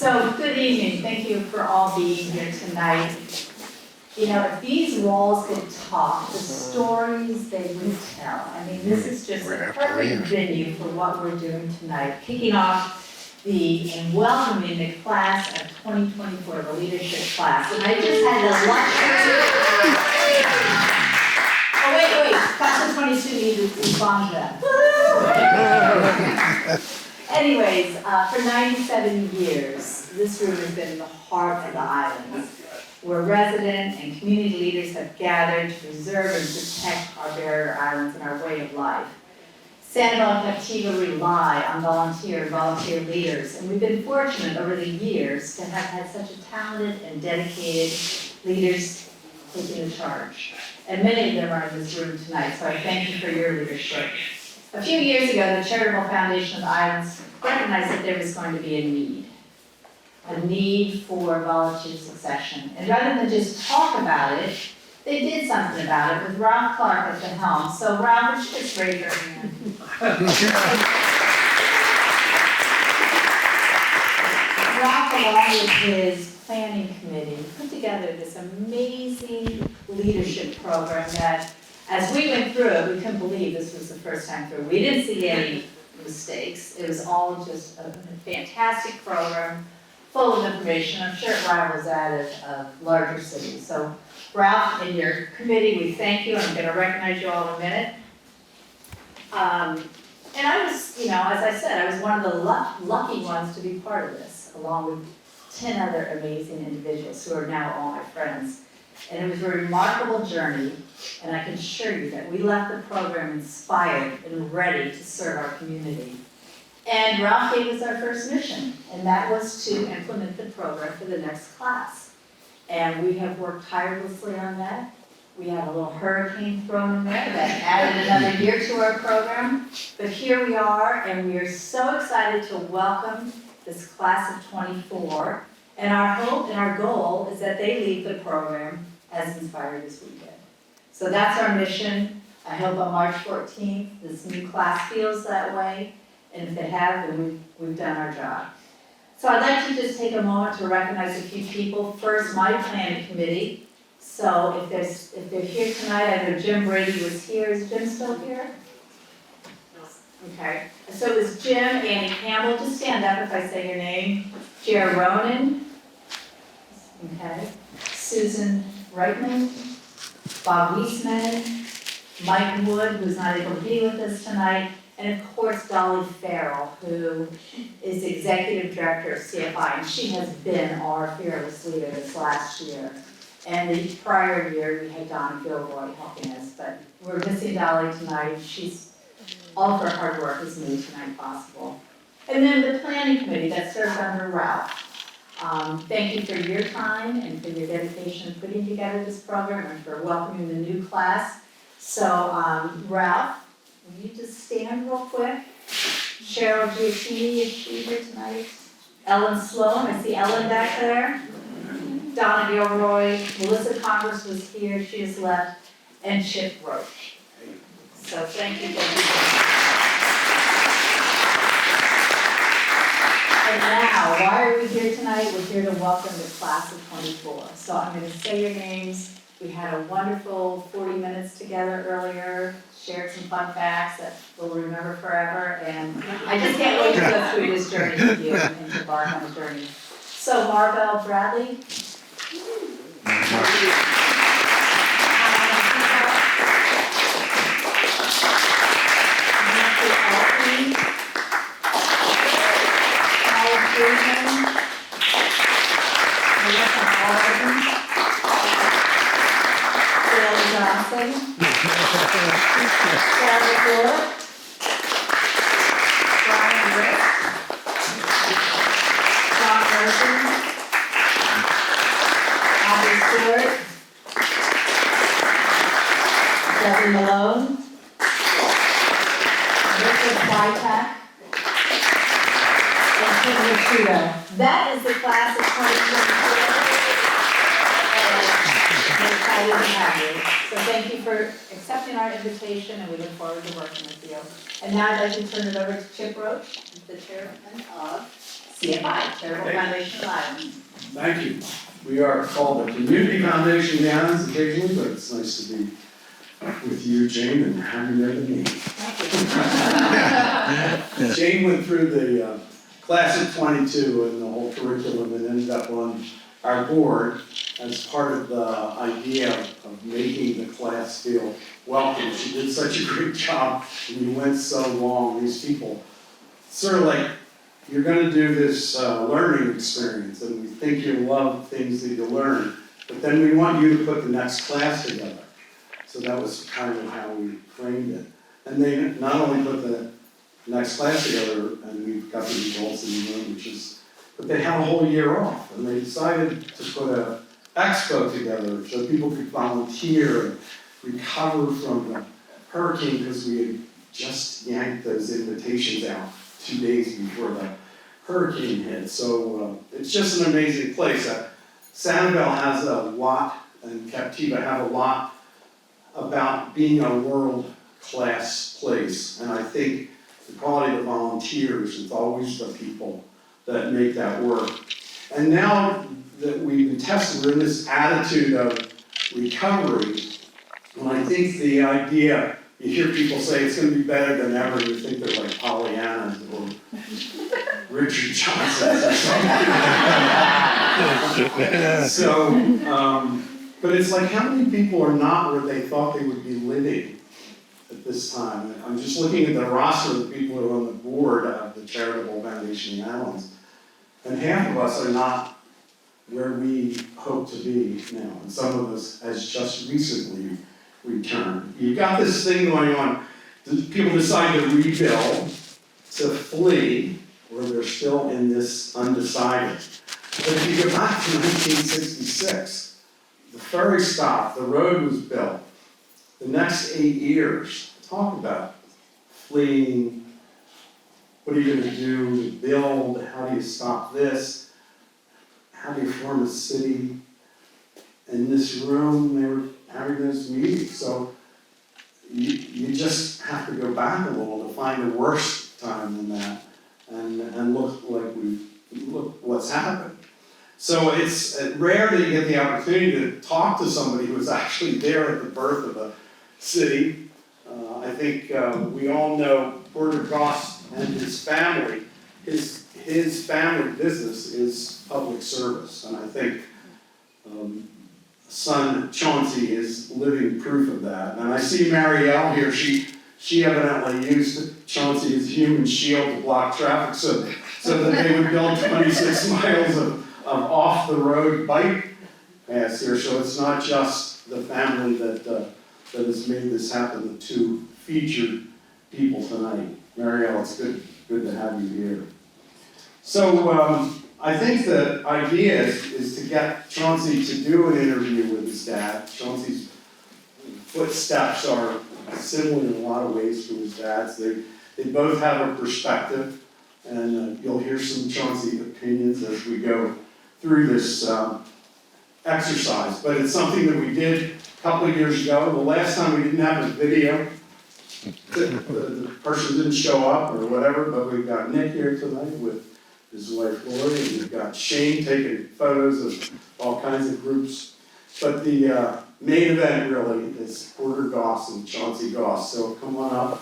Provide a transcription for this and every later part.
So, good evening. Thank you for all being here tonight. You know, if these walls could talk, the stories they would tell. I mean, this is just a perfect venue for what we're doing tonight. Kicking off and welcoming the class of 2024, the leadership class. And I just had the luxury. Oh, wait. Class of 22 need to respond to that. Anyways, for 97 years, this room has been the heart of the islands, where resident and community leaders have gathered to preserve and protect our barrier islands and our way of life. Sanibel-Captiva rely on volunteer leaders, and we've been fortunate over the years to have had such a talented and dedicated leaders taking the charge. And many of them are in this room tonight, so I thank you for your leadership. A few years ago, the Charitable Foundation of the Islands recognized that there was going to be a need for volunteer succession. And rather than just talk about it, they did something about it with Ralph Clark at the helm. So Ralph, just raise your hand. Ralph, along with his planning committee, put together this amazing leadership program that, as we went through it, we couldn't believe this was the first time through. We didn't see any mistakes. It was all just a fantastic program, full of information. I'm sure it rivals that of larger cities. So Ralph and your committee, we thank you. I'm going to recognize you all in a minute. And I was, as I said, I was one of the lucky ones to be part of this, along with 10 other amazing individuals who are now all my friends. And it was a remarkable journey, and I can assure you that we left the program inspired and ready to serve our community. And Ralph gave us our first mission, and that was to implement the program for the next class. And we have worked tirelessly on that. We had a little hurricane thrown in there that added another year to our program. But here we are, and we are so excited to welcome this class of 24. And our hope and our goal is that they leave the program as inspired as we did. So that's our mission. I hope on March 14th, this new class feels that way. And if they have, then we've done our job. So I'd like to just take a moment to recognize a few people. First, my planning committee. So if they're here tonight, I know Jim Brady was here. Is Jim still here? Okay. So it was Jim, Annie Campbell. Just stand up if I say your name. Jer Ronan. Okay. Susan Reitman. Bob Wiesman. Mike Wood, who's not able to be with us tonight. And of course, Dolly Farrell, who is the executive director of CFI, and she has been our fearless leader this last year. And the prior year, we had Donna Gilroy helping us, but we're missing Dolly tonight. All of her hard work is made tonight possible. And then the planning committee that serves under Ralph. Thank you for your time and for your dedication in putting together this program and for welcoming the new class. So, Ralph, will you just stand real quick? Cheryl Giacchini, is she here tonight? Ellen Sloan, I see Ellen back there. Donna Gilroy, Melissa Congress was here, she has left, and Chip Roach. So thank you. And now, why are we here tonight? We're here to welcome the class of 24. So I'm going to say your names. We had a wonderful 40 minutes together earlier, shared some fun facts that we'll remember forever, and I just can't wait to go through this journey with you and to embark on the journey. So Marvell Bradley. Johnson, Sarah Ford, Brian Rick, John Merson, Audrey Stewart, Debbie Malone, Richard Wytak, and Kim Lucido. That is the class of 2024. We're excited to have you. So thank you for accepting our invitation, and we look forward to working with you. And now I'd like to turn it over to Chip Roach, the chairman of CFI, Charitable Foundation of Islands. Thank you. We are called the Community Foundation of the Islands occasionally, but it's nice to be with you, Jane, and have you there to me. Thank you. Jane went through the class of 22 and the whole curriculum and ended up on our board as part of the idea of making the class feel welcome. She did such a great job, and we went so long. These people, sort of like, you're going to do this learning experience, and we think you'll love things that you learn, but then we want you to put the next class together. So that was kind of how we framed it. And they not only put the next class together, and we've got the results in the room, but they had a whole year off, and they decided to put an expo together so people could volunteer and recover from the hurricane, because we had just yanked those invitations out 2 days before the hurricane hit. So it's just an amazing place. Sanibel has a lot, and Captiva have a lot about being a world-class place. And I think the quality of the volunteers is always the people that make that work. And now that we've been tested, we're in this attitude of recovery. And I think the idea, you hear people say it's going to be better than ever, you think they're like Pollyannas or Richard Chauncey or something. So, but it's like, how many people are not where they thought they would be living at this time? I'm just looking at the roster of the people who are on the board of the Charitable Foundation of the Islands, and half of us are not where we hope to be now, and some of us has just recently returned. You've got this thing going on. People decide to rebuild, to flee, or they're still in this undecided. But if you go back to 1966, the ferry stopped, the road was built. The next 8 years, talk about fleeing. What are you going to do to build? How do you stop this? How do you form a city? In this room, they were having those meetings. So you just have to go back a little to find a worse time than that, and look what's happened. So it's rare that you get the opportunity to talk to somebody who was actually there at the birth of a city. I think we all know Porter Goss and his family. His family business is public service, and I think son Chauncey is living proof of that. And I see Marielle here. She evidently used Chauncey as a human shield to block traffic so that they would build 26 miles of off-the-road bike paths here. So it's not just the family that has made this happen, the two featured people tonight. Marielle, it's good to have you here. So I think the idea is to get Chauncey to do an interview with his dad. Chauncey's footsteps are similar in a lot of ways to his dad's. They both have a perspective, and you'll hear some Chauncey opinions as we go through this exercise. But it's something that we did a couple of years ago. The last time we didn't have a video. The person didn't show up or whatever, but we've got Nick here tonight with his wife Lori, and we've got Shane taking photos of all kinds of groups. But the main event really is Porter Goss and Chauncey Goss. So come on up.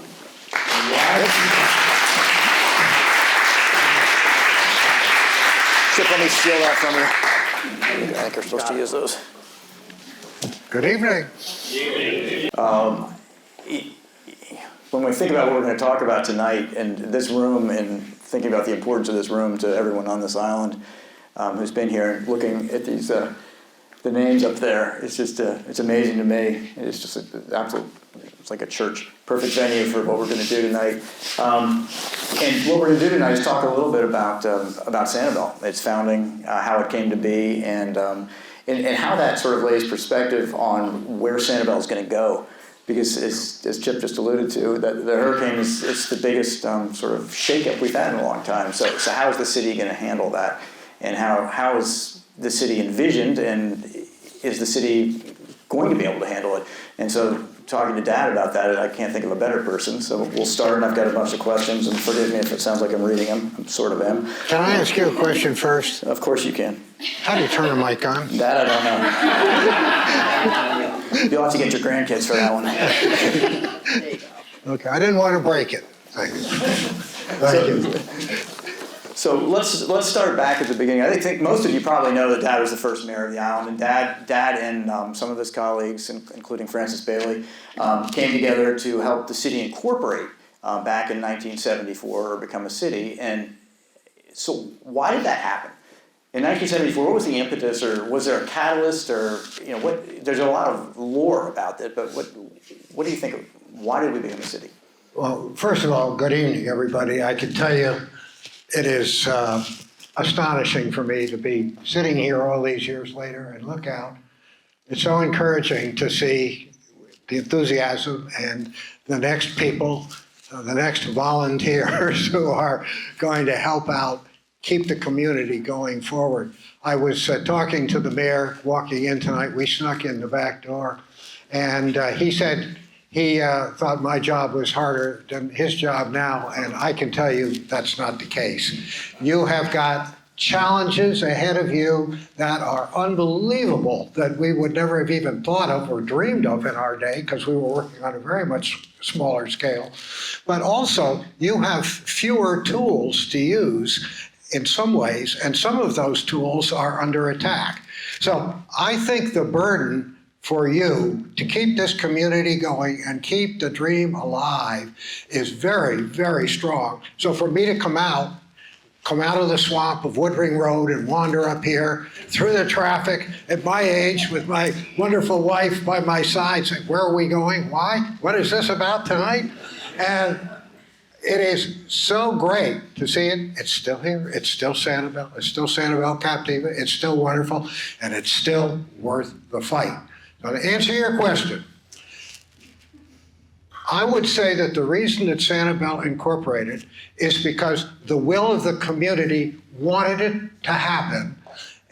Chip, let me steal that from you. I think you're supposed to use those. Good evening. When we think about what we're going to talk about tonight, and this room, and thinking about the importance of this room to everyone on this island who's been here, and looking at these the names up there, it's just it's amazing to me. It's just absolute. It's like a church, perfect venue for what we're going to do tonight. And what we're going to do tonight is talk a little bit about Sanibel, its founding, how it came to be, and how that sort of lays perspective on where Sanibel is going to go. Because as Chip just alluded to, that the hurricane it's the biggest sort of shakeup we've had in a long time. So how is the city going to handle that? And how is the city envisioned, and is the city going to be able to handle it? And so talking to Dad about that, I can't think of a better person. So we'll start, and I've got a bunch of questions, and forgive me if it sounds like I'm reading them. I sort of am. Can I ask you a question first? Of course you can. How do you turn a mic on? That I don't know. You'll have to get your grandkids for that one. There you go. Okay, I didn't want to break it. Thank you. Thank you. So let's start back at the beginning. I think most of you probably know that Dad was the first mayor of the island, and Dad and some of his colleagues, including Francis Bailey, came together to help the city incorporate back in 1974 or become a city. And so why did that happen? In 1974, what was the impetus, or was there a catalyst, or what? There's a lot of lore about that, but what do you think of? Why did we become a city? Well, first of all, good evening, everybody. I can tell you it is astonishing for me to be sitting here all these years later and look out. It's so encouraging to see the enthusiasm and the next people, the next volunteers who are going to help out keep the community going forward. I was talking to the mayor walking in tonight. We snuck in the back door, and he said he thought my job was harder than his job now, and I can tell you that's not the case. You have got challenges ahead of you that are unbelievable, that we would never have even thought of or dreamed of in our day, because we were working on a very much smaller scale. But also, you have fewer tools to use in some ways, and some of those tools are under attack. So I think the burden for you to keep this community going and keep the dream alive is very, very strong. So for me to come out of the swamp of Woodring Road and wander up here through the traffic at my age with my wonderful wife by my side, saying, where are we going? Why? What is this about tonight? And it is so great to see it. It's still here. It's still Sanibel. It's still Sanibel-Captiva. It's still wonderful, and it's still worth the fight. Now, to answer your question, I would say that the reason that Sanibel incorporated is because the will of the community wanted it to happen.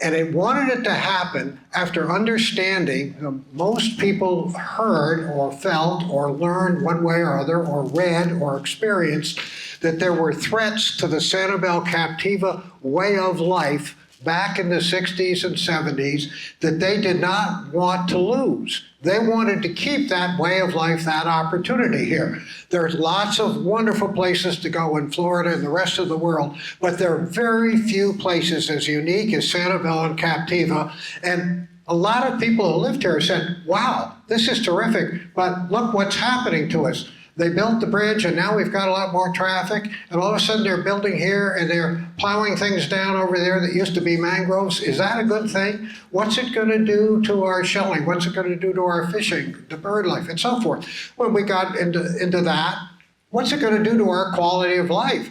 And it wanted it to happen after understanding most people heard or felt or learned one way or other or read or experienced that there were threats to the Sanibel-Captiva way of life back in the 60s and 70s that they did not want to lose. They wanted to keep that way of life, that opportunity here. There's lots of wonderful places to go in Florida and the rest of the world, but there are very few places as unique as Sanibel and Captiva. And a lot of people who lived here said, wow, this is terrific, but look what's happening to us. They built the bridge, and now we've got a lot more traffic, and all of a sudden they're building here, and they're plowing things down over there that used to be mangroves. Is that a good thing? What's it going to do to our shelling? What's it going to do to our fishing, the bird life, and so forth? When we got into that, what's it going to do to our quality of life?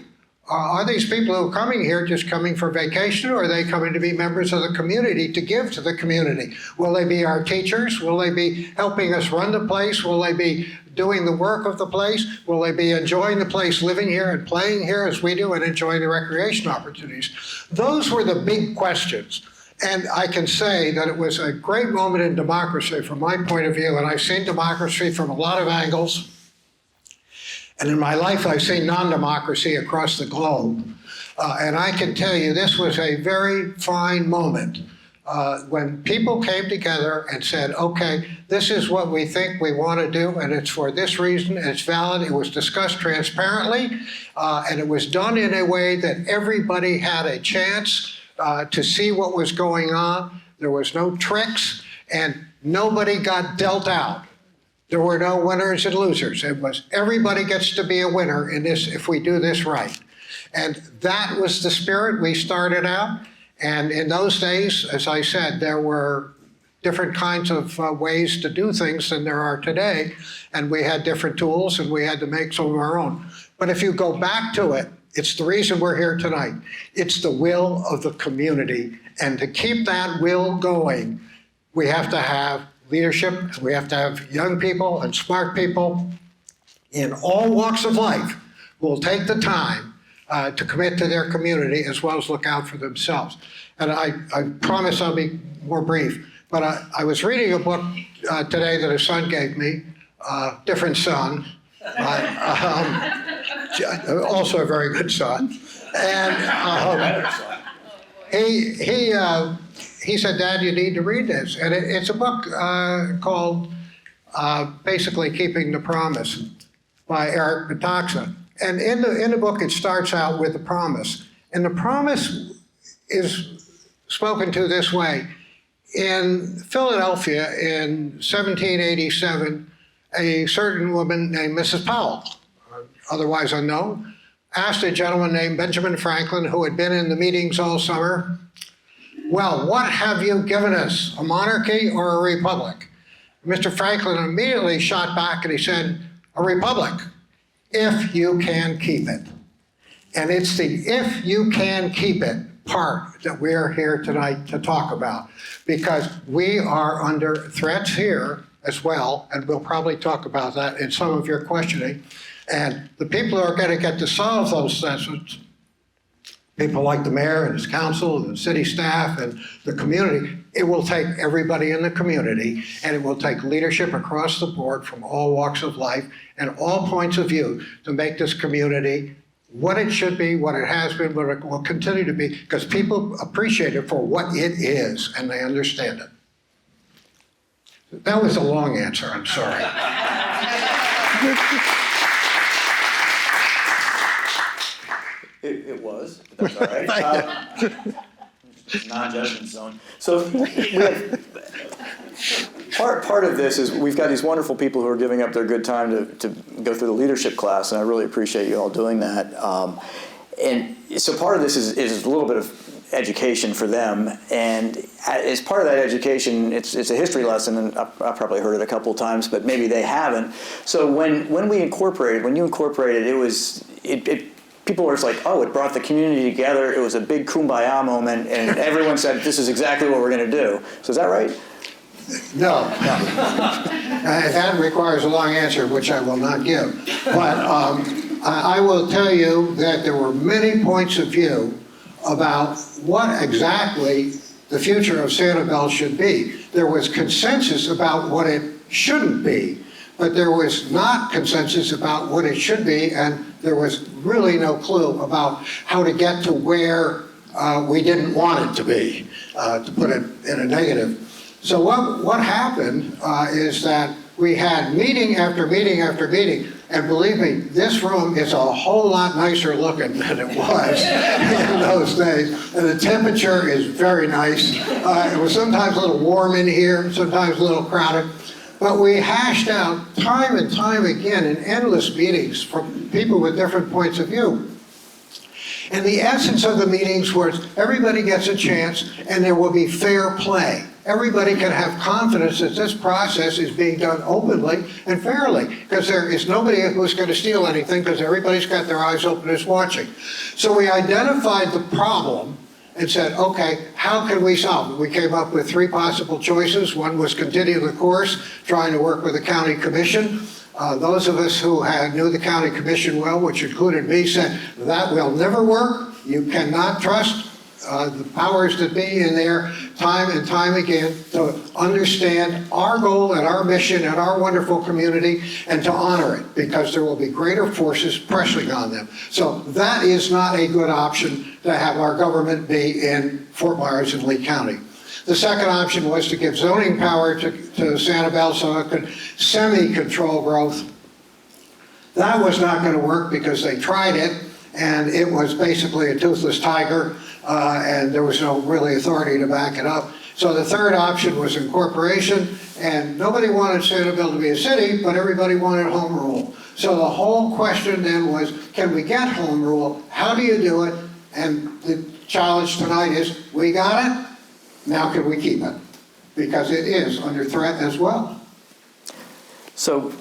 Are these people who are coming here just coming for vacation, or are they coming to be members of the community, to give to the community? Will they be our teachers? Will they be helping us run the place? Will they be doing the work of the place? Will they be enjoying the place, living here and playing here as we do, and enjoying the recreation opportunities? Those were the big questions. And I can say that it was a great moment in democracy from my point of view, and I've seen democracy from a lot of angles. And in my life, I've seen non-democracy across the globe. And I can tell you this was a very fine moment when people came together and said, okay, this is what we think we want to do, and it's for this reason, and it's valid. It was discussed transparently, and it was done in a way that everybody had a chance to see what was going on. There was no tricks, and nobody got dealt out. There were no winners and losers. It was everybody gets to be a winner in this if we do this right. And that was the spirit we started out. And in those days, as I said, there were different kinds of ways to do things than there are today. And we had different tools, and we had to make some of our own. But if you go back to it, it's the reason we're here tonight. It's the will of the community. And to keep that will going, we have to have leadership. We have to have young people and smart people in all walks of life who will take the time to commit to their community as well as look out for themselves. And I promise I'll be more brief, but I was reading a book today that a son gave me different son, but also a very good son. And he said, Dad, you need to read this. And it's a book called basically Keeping the Promise by Eric Metaxa. And in the book, it starts out with a promise. And the promise is spoken to this way. In Philadelphia in 1787, a certain woman named Mrs. Powell, otherwise unknown, asked a gentleman named Benjamin Franklin, who had been in the meetings all summer, well, what have you given us, a monarchy or a republic? Mr. Franklin immediately shot back and he said, a republic, if you can keep it. And it's the if you can keep it part that we're here tonight to talk about, because we are under threats here as well, and we'll probably talk about that in some of your questioning. And the people who are going to get to solve those threats, people like the mayor and his council and the city staff and the community, it will take everybody in the community, and it will take leadership across the board from all walks of life and all points of view to make this community what it should be, what it has been, what it will continue to be, because people appreciate it for what it is and they understand it. That was a long answer, I'm sorry. It was, but that's all right. Non-judgment zone. So we have, part of this is we've got these wonderful people who are giving up their good time to go through the leadership class, and I really appreciate you all doing that. And so part of this is a little bit of education for them, and as part of that education, it's a history lesson, and I've probably heard it a couple of times, but maybe they haven't. So when you incorporated, people were just like, oh, it brought the community together. It was a big kumbaya moment, and everyone said, this is exactly what we're going to do. So is that right? No. That requires a long answer, which I will not give. But I will tell you that there were many points of view about what exactly the future of Sanibel should be. There was consensus about what it shouldn't be, but there was not consensus about what it should be, and there was really no clue about how to get to where we didn't want it to be, to put it in a negative. So what happened is that we had meeting after meeting after meeting, and believe me, this room is a whole lot nicer looking than it was in those days, and the temperature is very nice. It was sometimes a little warm in here, sometimes a little crowded. But we hashed out time and time again in endless meetings from people with different points of view. And the essence of the meetings was everybody gets a chance and there will be fair play. Everybody can have confidence that this process is being done openly and fairly, because there is nobody who's going to steal anything, because everybody's got their eyes open and is watching. So we identified the problem and said, okay, how can we solve it? We came up with three possible choices. One was continue the course, trying to work with the county commission. Those of us who knew the county commission well, which included me, said that will never work. You cannot trust the powers that be in there time and time again to understand our goal and our mission and our wonderful community and to honor it, because there will be greater forces pressing on them. So that is not a good option to have our government be in Fort Myers and Lee County. The second option was to give zoning power to Sanibel so it could semi-control growth. That was not going to work because they tried it, and it was basically a toothless tiger, and there was no really authority to back it up. So the third option was incorporation, and nobody wanted Sanibel to be a city, but everybody wanted home rule. So the whole question then was, can we get home rule? How do you do it? And the challenge tonight is, we got it, now can we keep it? Because it is under threat as well. So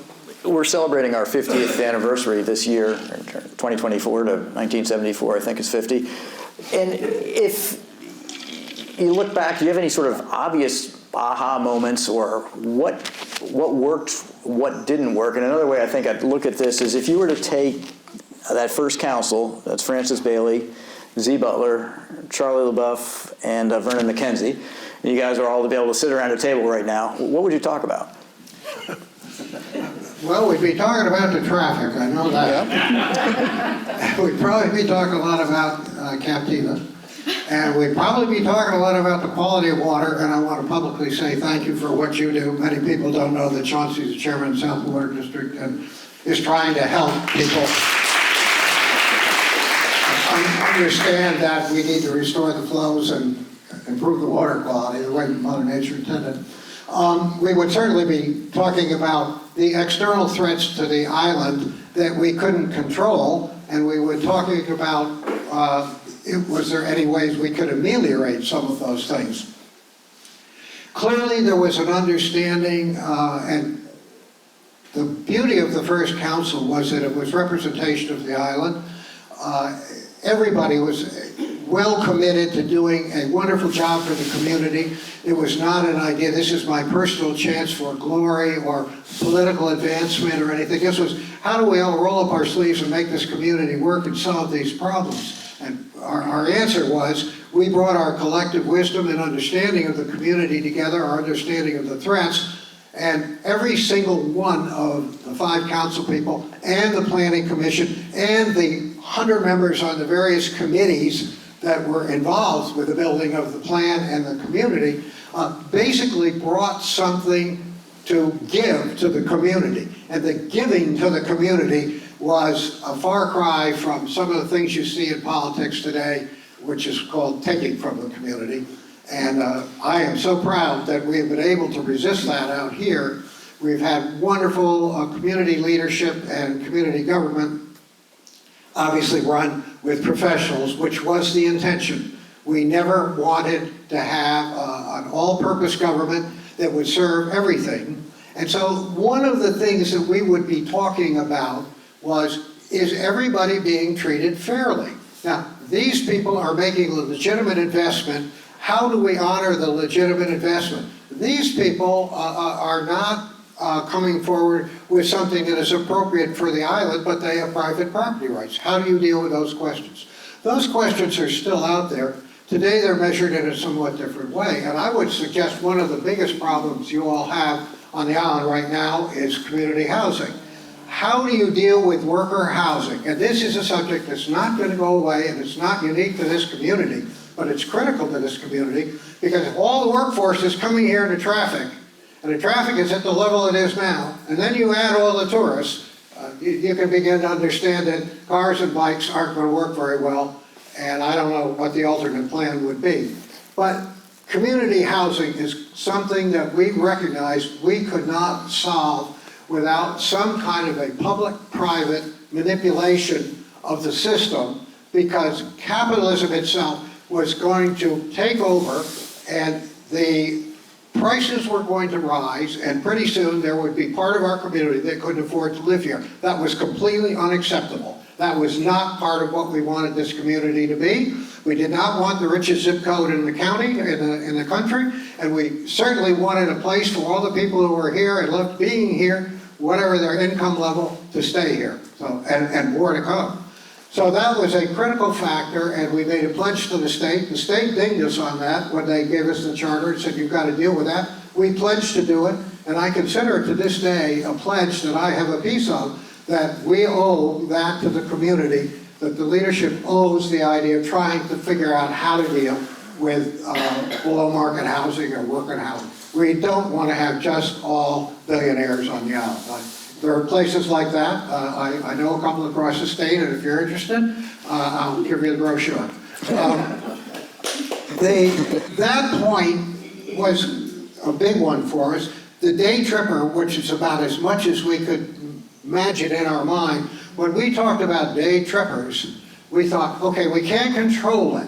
we're celebrating our 50th anniversary this year, 2024 to 1974, I think is 50. And if you look back, do you have any sort of obvious aha moments, or what worked, what didn't work? And another way I think I'd look at this is if you were to take that first council, that's Francis Bailey, Z. Butler, Charlie LaBeouf, and Vernon McKenzie, and you guys are all to be able to sit around a table right now, what would you talk about? Well, we'd be talking about the traffic, I know that. We'd probably be talking a lot about Captiva. And we'd probably be talking a lot about the quality of water, and I want to publicly say thank you for what you do. Many people don't know that Chauncey is the chairman of the South Water District and is trying to help people understand that we need to restore the flows and improve the water quality the way Mother Nature intended. We would certainly be talking about the external threats to the island that we couldn't control, and we were talking about was there any ways we could ameliorate some of those things. Clearly there was an understanding, and the beauty of the first council was that it was representation of the island. Everybody was well committed to doing a wonderful job for the community. It was not an idea, this is my personal chance for glory or political advancement or anything. This was, how do we all roll up our sleeves and make this community work and solve these problems? And our answer was, we brought our collective wisdom and understanding of the community together, our understanding of the threats, and every single one of the 5 council people and the planning commission and the 100 members on the various committees that were involved with the building of the plan and the community basically brought something to give to the community. And the giving to the community was a far cry from some of the things you see in politics today, which is called taking from the community. And I am so proud that we have been able to resist that out here. We've had wonderful community leadership and community government, obviously run with professionals, which was the intention. We never wanted to have an all-purpose government that would serve everything. And so one of the things that we would be talking about was, is everybody being treated fairly? Now, these people are making a legitimate investment. How do we honor the legitimate investment? These people are not coming forward with something that is appropriate for the island, but they have private property rights. How do you deal with those questions? Those questions are still out there. Today they're measured in a somewhat different way, and I would suggest one of the biggest problems you all have on the island right now is community housing. How do you deal with worker housing? And this is a subject that's not going to go away, and it's not unique to this community, but it's critical to this community, because if all the workforce is coming here into traffic, and the traffic is at the level it is now, and then you add all the tourists, you can begin to understand that cars and bikes aren't going to work very well, and I don't know what the alternate plan would be. But community housing is something that we recognized we could not solve without some kind of a public-private manipulation of the system, because capitalism itself was going to take over, and the prices were going to rise, and pretty soon there would be part of our community that couldn't afford to live here. That was completely unacceptable. That was not part of what we wanted this community to be. We did not want the richest zip code in the county, in the country, and we certainly wanted a place for all the people who were here and loved being here, whatever their income level, to stay here, so, and more to come. So that was a critical factor, and we made a pledge to the state. The state dinged us on that when they gave us the charter and said, you've got to deal with that. We pledged to do it, and I consider it to this day a pledge that I have a piece of, that we owe that to the community, that the leadership owes the idea of trying to figure out how to deal with below market housing or worker housing. We don't want to have just all billionaires on the island. There are places like that. I know a couple across the state, and if you're interested, I'll give you the brochure. That point was a big one for us. The day tripper, which is about as much as we could imagine in our mind, when we talked about day trippers, we thought, okay, we can't control it,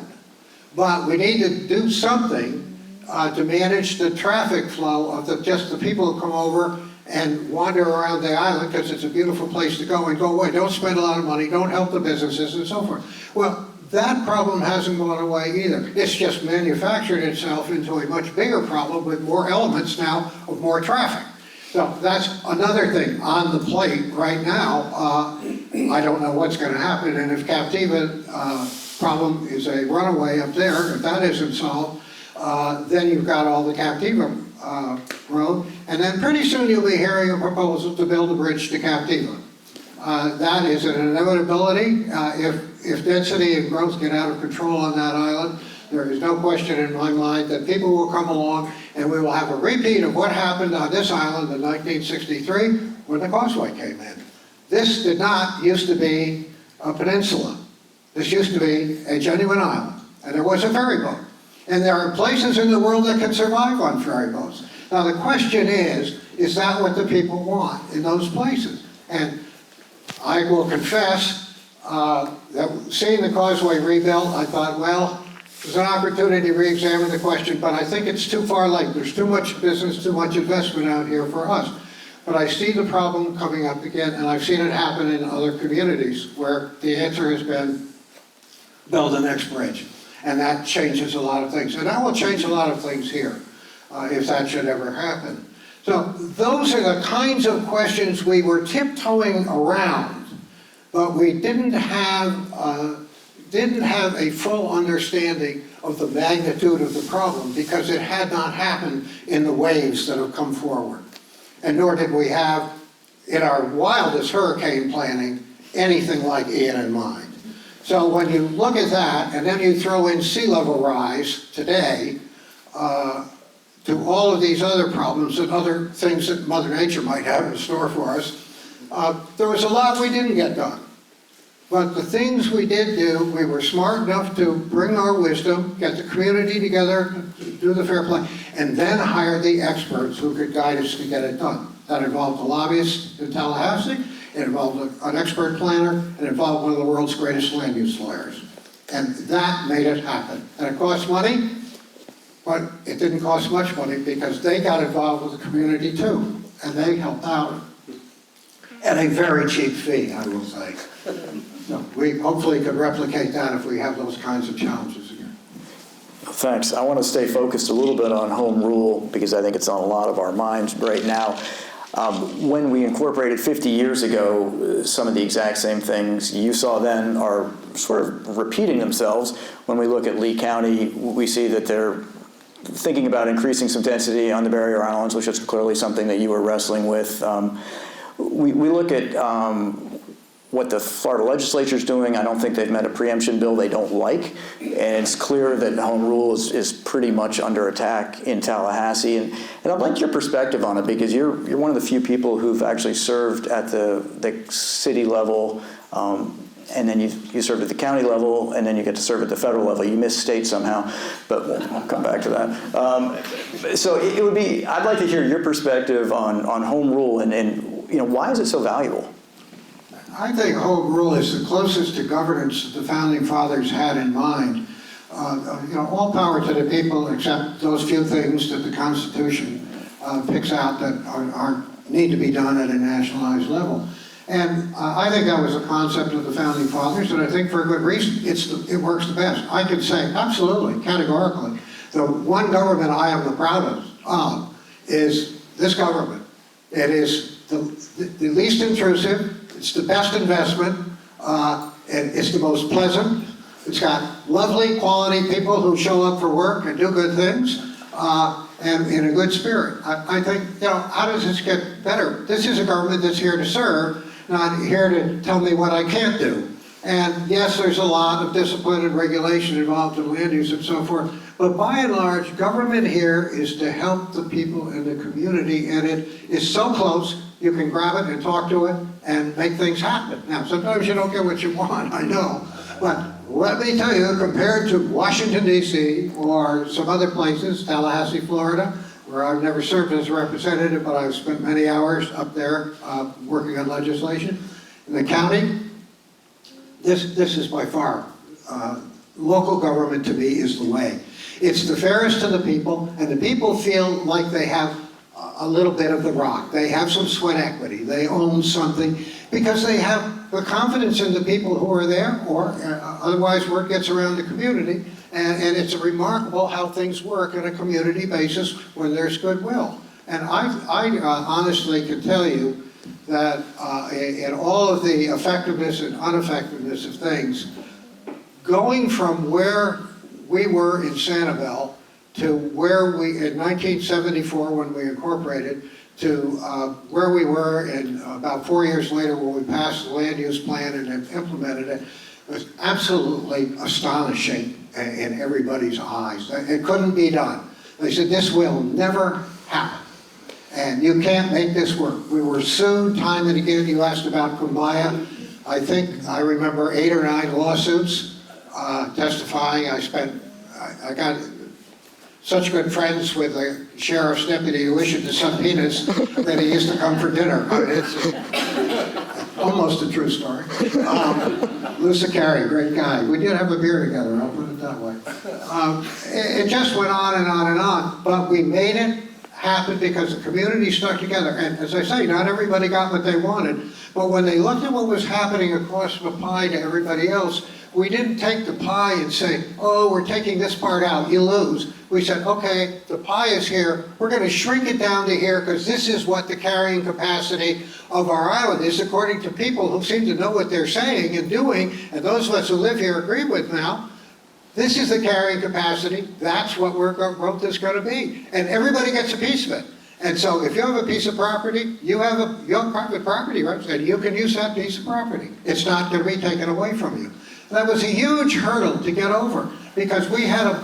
but we need to do something to manage the traffic flow of just the people who come over and wander around the island, because it's a beautiful place to go and go away. Don't spend a lot of money, don't help the businesses, and so forth. Well, that problem hasn't gone away either. It's just manufactured itself into a much bigger problem with more elements now of more traffic. So that's another thing on the plate right now. I don't know what's going to happen, and if Captiva problem is a runaway up there, if that isn't solved, then you've got all the Captiva road, and then pretty soon you'll be hearing a proposal to build a bridge to Captiva. That is an inevitability. If density and growth get out of control on that island, there is no question in my mind that people will come along and we will have a repeat of what happened on this island in 1963 when the causeway came in. This did not used to be a peninsula. This used to be a genuine island, and there was a ferry boat. And there are places in the world that can survive on ferry boats. Now the question is that what the people want in those places? And I will confess that seeing the causeway rebuilt, I thought, well, there's an opportunity to re-examine the question, but I think it's too far late. There's too much business, too much investment out here for us. But I see the problem coming up again, and I've seen it happen in other communities where the answer has been build the next bridge. And that changes a lot of things. And that will change a lot of things here, if that should ever happen. So those are the kinds of questions we were tiptoeing around, but we didn't have a full understanding of the magnitude of the problem because it had not happened in the waves that have come forward. And nor did we have, in our wildest hurricane planning, anything like Ian in mind. So when you look at that, and then you throw in sea level rise today, to all of these other problems and other things that Mother Nature might have in store for us, there was a lot we didn't get done. But the things we did do, we were smart enough to bring our wisdom, get the community together, do the fair play, and then hire the experts who could guide us to get it done. That involved a lobbyist in Tallahassee, it involved an expert planner, it involved one of the world's greatest land use lawyers. And that made it happen. And it cost money, but it didn't cost much money because they got involved with the community too. And they helped out at a very cheap fee, I will say. So we hopefully could replicate that if we have those kinds of challenges again. Thanks. I want to stay focused a little bit on home rule because I think it's on a lot of our minds right now. When we incorporated 50 years ago, some of the exact same things you saw then are sort of repeating themselves. When we look at Lee County, we see that they're thinking about increasing some density on the barrier islands, which is clearly something that you were wrestling with. We look at what the Florida legislature is doing. I don't think they've met a preemption bill they don't like, and it's clear that home rule is pretty much under attack in Tallahassee. And I'd like your perspective on it because you're one of the few people who've actually served at the city level, and then you served at the county level, and then you get to serve at the federal level. You missed state somehow, but I'll come back to that. So it would be, I'd like to hear your perspective on home rule and why is it so valuable? I think home rule is the closest to governance that the founding fathers had in mind. All power to the people except those few things that the Constitution picks out that need to be done at a nationalized level. And I think that was a concept of the founding fathers, and I think for a good reason. It works the best. I can say absolutely, categorically, the one government I am the proudest of is this government. It is the least intrusive. It's the best investment, and it's the most pleasant. It's got lovely, quality people who show up for work and do good things, and in a good spirit. I think, how does this get better? This is a government that's here to serve, not here to tell me what I can't do. And yes, there's a lot of discipline and regulation involved in land use and so forth, but by and large, government here is to help the people in the community, and it is so close, you can grab it and talk to it and make things happen. Now, sometimes you don't get what you want, I know, but let me tell you, compared to Washington, D.C., or some other places, Tallahassee, Florida, where I've never served as a representative, but I've spent many hours up there working on legislation, in the county, this is by far, local government to me is the way. It's the fairest to the people, and the people feel like they have a little bit of the rock. They have some sweat equity. They own something because they have the confidence in the people who are there, or otherwise word gets around the community, and it's remarkable how things work on a community basis when there's goodwill. And I honestly can tell you that in all of the effectiveness and ineffectiveness of things, going from where we were in Sanibel to where we, in 1974 when we incorporated, to where we were in about 4 years later when we passed the land use plan and implemented it, was absolutely astonishing in everybody's eyes. It couldn't be done. They said, this will never happen. And you can't make this work. We were sued time and again. You asked about Kumbaya. I think I remember 8 or 9 lawsuits testifying. I got such good friends with the sheriff's deputy who issued the subpoenas that he used to come for dinner. It's almost a true story. Lucia Carey, great guy. We did have a beer together, I'll put it that way. It just went on and on and on, but we made it happen because the community stuck together. And as I say, not everybody got what they wanted, but when they looked at what was happening across the pie to everybody else, we didn't take the pie and say, oh, we're taking this part out, you lose. We said, okay, the pie is here, we're going to shrink it down to here because this is what the carrying capacity of our island is, according to people who seem to know what they're saying and doing, and those of us who live here agree with now. This is the carrying capacity, that's what our growth is going to be. And everybody gets a piece of it. And so if you have a piece of property, you have private property rights, and you can use that piece of property. It's not going to be taken away from you. That was a huge hurdle to get over because we had a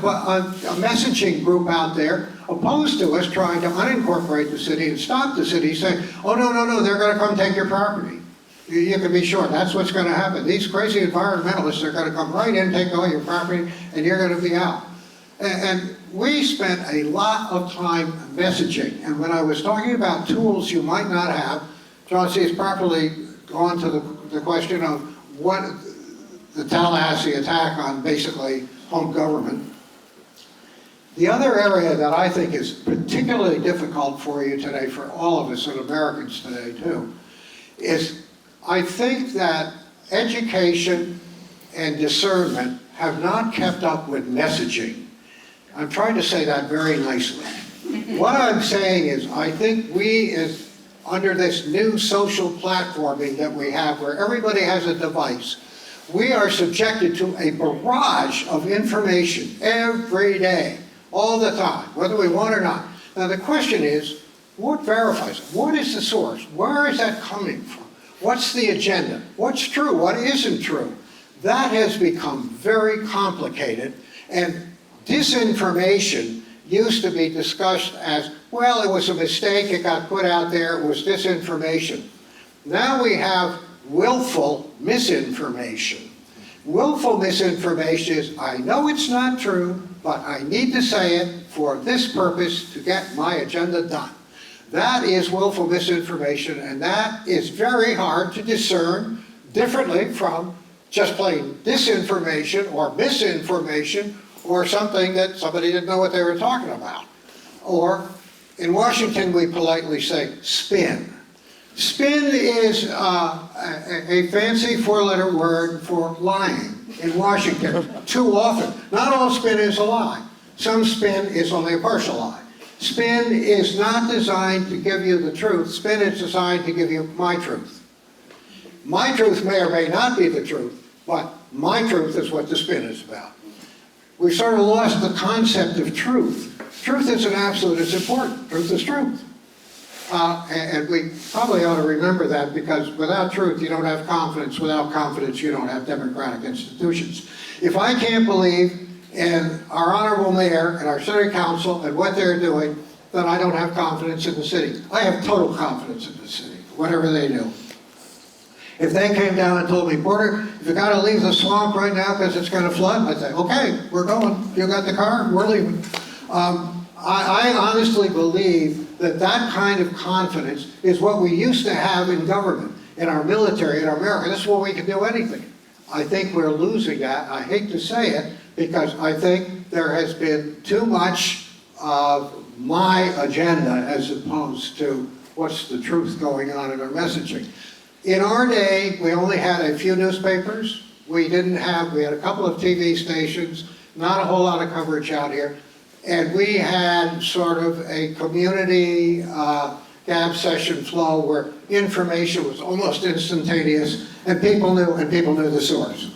messaging group out there opposed to us trying to unincorporate the city and stop the city saying, oh, no, they're going to come take your property. You can be sure that's what's going to happen. These crazy environmentalists are going to come right in, take all your property, and you're going to be out. And we spent a lot of time messaging. And when I was talking about tools you might not have, Chauncey has properly gone to the question of what the Tallahassee attack on basically home government. The other area that I think is particularly difficult for you today, for all of us and Americans today too, is I think that education and discernment have not kept up with messaging. I'm trying to say that very nicely. What I'm saying is I think we, under this new social platforming that we have where everybody has a device, we are subjected to a barrage of information every day, all the time, whether we want or not. Now the question is, what verifies it? What is the source? Where is that coming from? What's the agenda? What's true? What isn't true? That has become very complicated, and disinformation used to be discussed as, well, it was a mistake, it got put out there, it was disinformation. Now we have willful misinformation. Willful misinformation is, I know it's not true, but I need to say it for this purpose to get my agenda done. That is willful misinformation, and that is very hard to discern differently from just plain disinformation or misinformation or something that somebody didn't know what they were talking about. Or in Washington, we politely say spin. Spin is a fancy 4-letter word for lying in Washington too often. Not all spin is a lie. Some spin is only a partial lie. Spin is not designed to give you the truth. Spin is designed to give you my truth. My truth may or may not be the truth, but my truth is what the spin is about. We've sort of lost the concept of truth. Truth isn't absolute, it's important. Truth is truth. And we probably ought to remember that, because without truth, you don't have confidence. Without confidence, you don't have democratic institutions. If I can't believe in our honorable mayor and our city council and what they're doing, then I don't have confidence in the city. I have total confidence in the city, whatever they do. If they came down and told me, Porter, if you got to leave the swamp right now because it's going to flood, I'd say, okay, we're going. You got the car? We're leaving. I honestly believe that that kind of confidence is what we used to have in government, in our military, in our America. This is where we can do anything. I think we're losing that. I hate to say it, because I think there has been too much of my agenda as opposed to what's the truth going on in our messaging. In our day, we only had a few newspapers. We had a couple of TV stations, not a whole lot of coverage out here. And we had sort of a community gab session flow where information was almost instantaneous, and people knew the source.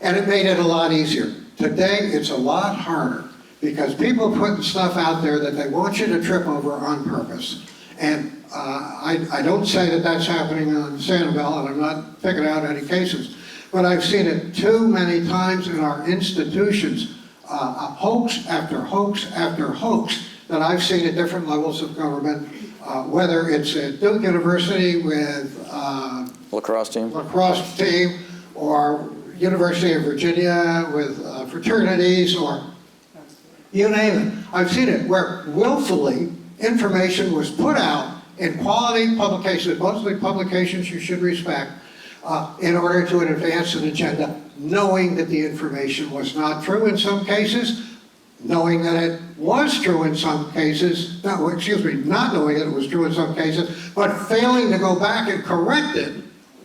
And it made it a lot easier. Today, it's a lot harder, because people are putting stuff out there that they want you to trip over on purpose. And I don't say that that's happening on Sanibel, and I'm not picking out any cases, but I've seen it too many times in our institutions, hoax after hoax after hoax that I've seen at different levels of government, whether it's at Duke University with Lacrosse team, or University of Virginia with fraternities, or you name it. I've seen it where willfully information was put out in quality publications, mostly publications you should respect, in order to advance an agenda, knowing that the information was not true in some cases, knowing that it was true in some cases, not knowing that it was true in some cases, but failing to go back and correct it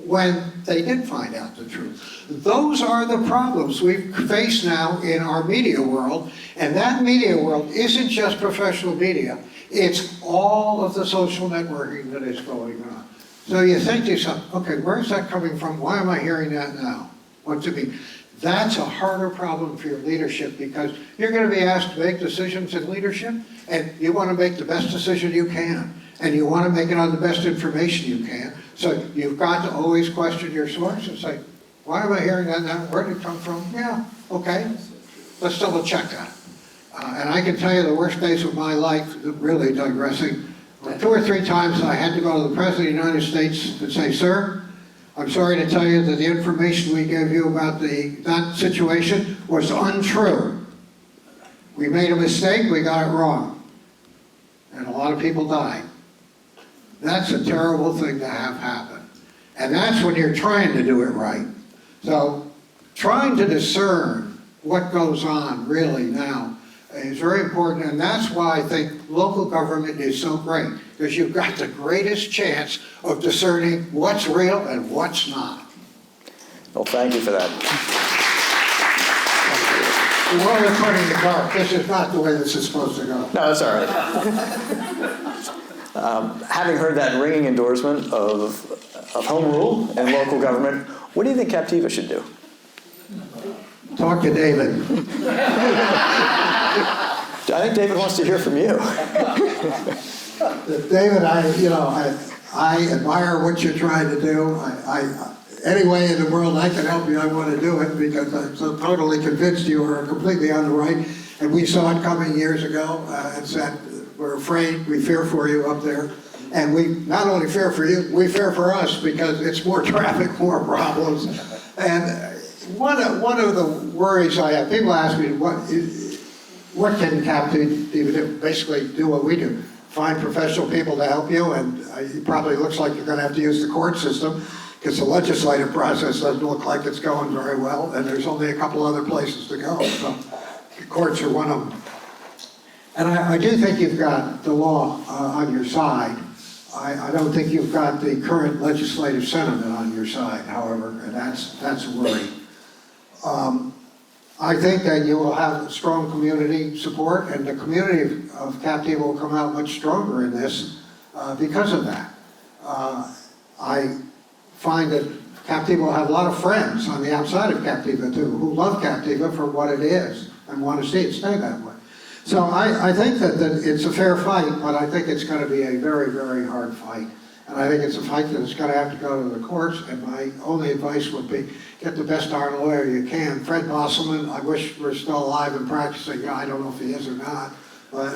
when they did find out the truth. Those are the problems we face now in our media world, and that media world isn't just professional media, it's all of the social networking that is going on. So you think to yourself, okay, where's that coming from? Why am I hearing that now? What's it mean? That's a harder problem for your leadership, because you're going to be asked to make decisions in leadership, and you want to make the best decision you can, and you want to make it on the best information you can. So you've got to always question your source and say, why am I hearing that now? Where did it come from? Yeah, okay, let's double check that. And I can tell you the worst days of my life, really digressing, 2 or 3 times I had to go to the President of the United States and say, sir, I'm sorry to tell you that the information we gave you about that situation was untrue. We made a mistake, we got it wrong. And a lot of people died. That's a terrible thing to have happen. And that's when you're trying to do it right. So trying to discern what goes on really now is very important, and that's why I think local government is so great, because you've got the greatest chance of discerning what's real and what's not. Well, thank you for that. The world is turning in the dark. This is not the way this is supposed to go. No, that's all right. Having heard that ringing endorsement of home rule and local government, what do you think Captiva should do? Talk to David. I think David wants to hear from you. David, I admire what you're trying to do. Any way in the world I can help you, I want to do it, because I'm so totally convinced you are completely on the right. And we saw it coming years ago and said, we're afraid, we fear for you up there. And we not only fear for you, we fear for us, because it's more traffic, more problems. And one of the worries I have, people ask me, what can Captiva do? Basically do what we do. Find professional people to help you, and it probably looks like you're going to have to use the court system, because the legislative process doesn't look like it's going very well, and there's only a couple other places to go. So the courts are one of them. And I do think you've got the law on your side. I don't think you've got the current legislative sentiment on your side, however, and that's a worry. I think that you will have strong community support, and the community of Captiva will come out much stronger in this because of that. I find that Captiva will have a lot of friends on the outside of Captiva too, who love Captiva for what it is and want to see it stay that way. So I think that it's a fair fight, but I think it's going to be a very, very hard fight. And I think it's a fight that is going to have to go to the courts, and my only advice would be get the best darn lawyer you can. Fred Bosselman, I wish we're still alive and practicing. I don't know if he is or not, but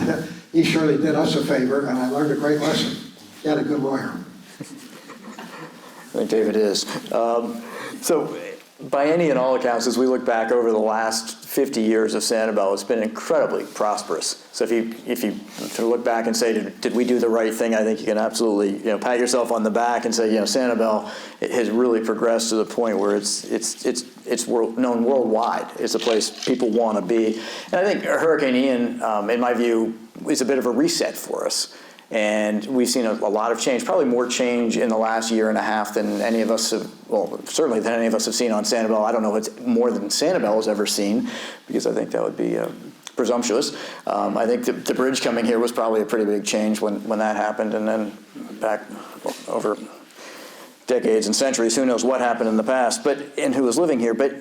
he surely did us a favor, and I learned a great lesson. Get a good lawyer. I think David is. So by any and all accounts, as we look back over the last 50 years of Sanibel, it's been incredibly prosperous. So if you to look back and say, did we do the right thing? I think you can absolutely pat yourself on the back and say, Sanibel has really progressed to the point where it's known worldwide. It's a place people want to be. And I think Hurricane Ian, in my view, is a bit of a reset for us. And we've seen a lot of change, probably more change in the last year and a half than any of us have, well, certainly than any of us have seen on Sanibel. I don't know if it's more than Sanibel has ever seen, because I think that would be presumptuous. I think the bridge coming here was probably a pretty big change when that happened, and then back over decades and centuries, who knows what happened in the past, and who was living here. But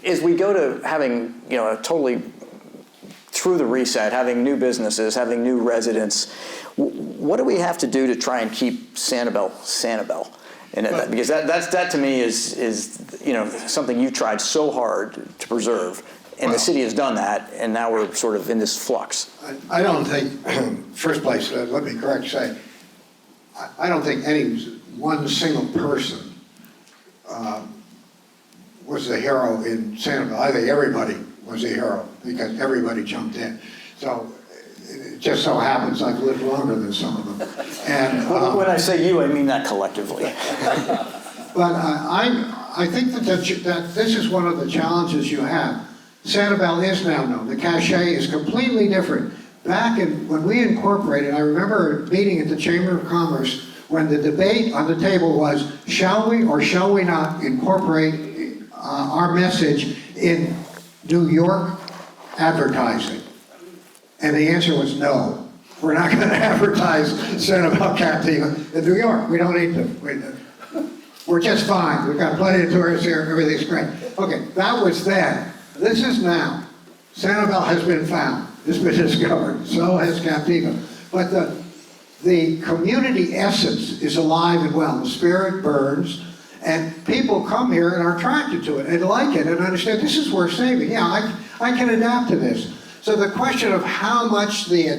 as we go to having, a totally through the reset, having new businesses, having new residents, what do we have to do to try and keep Sanibel? And because that to me is something you tried so hard to preserve, and the city has done that, and now we're sort of in this flux. I don't think, first place, let me correct say, I don't think any one single person was the hero in Sanibel. I think everybody was a hero because everybody jumped in. So it just so happens I've lived longer than some of them. And when I say you, I mean that collectively. But I think that this is one of the challenges you have. Sanibel is now known. The cachet is completely different. Back when we incorporated, I remember a meeting at the Chamber of Commerce when the debate on the table was, shall we or shall we not incorporate our message in New York advertising? And the answer was no. We're not going to advertise Sanibel-Captiva in New York. We don't need to. We're just fine. We've got plenty of tourists here. Everything's great. Okay, that was then. This is now. Sanibel has been found. It's been discovered. So has Captiva. But the community essence is alive and well. The spirit burns. And people come here and are attracted to it and like it and understand this is worth saving. Yeah, I can adapt to this. So the question of how much the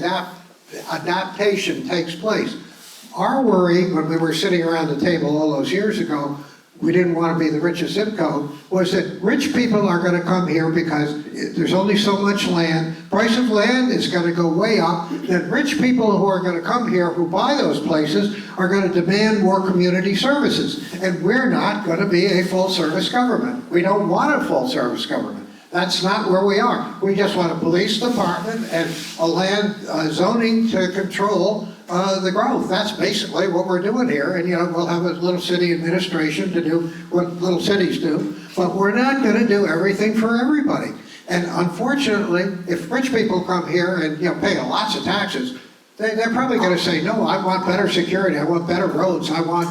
adaptation takes place. Our worry when we were sitting around the table all those years ago, we didn't want to be the richest zip code, was that rich people are going to come here because there's only so much land. Price of land is going to go way up. Then rich people who are going to come here who buy those places are going to demand more community services. And we're not going to be a full-service government. We don't want a full-service government. That's not where we are. We just want a police department and a land zoning to control the growth. That's basically what we're doing here. And we'll have a little city administration to do what little cities do. But we're not going to do everything for everybody. And unfortunately, if rich people come here and pay lots of taxes, they're probably going to say, no, I want better security. I want better roads. I want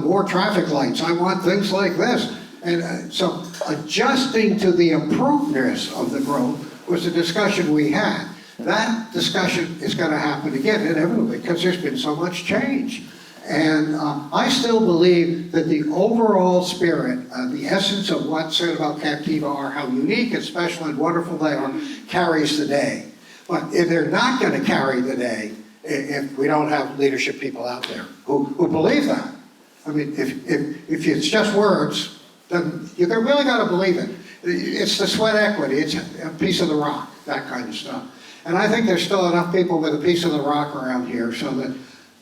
more traffic lights. I want things like this. And so adjusting to the improvedness of the growth was a discussion we had. That discussion is going to happen again, inevitably, because there's been so much change. And I still believe that the overall spirit, the essence of what Sanibel-Captiva are, how unique and special and wonderful they are, carries the day. But if they're not going to carry the day if we don't have leadership people out there who believe that. I mean, if it's just words, then you really got to believe it. It's the sweat equity. It's a piece of the rock, that kind of stuff. And I think there's still enough people with a piece of the rock around here so that,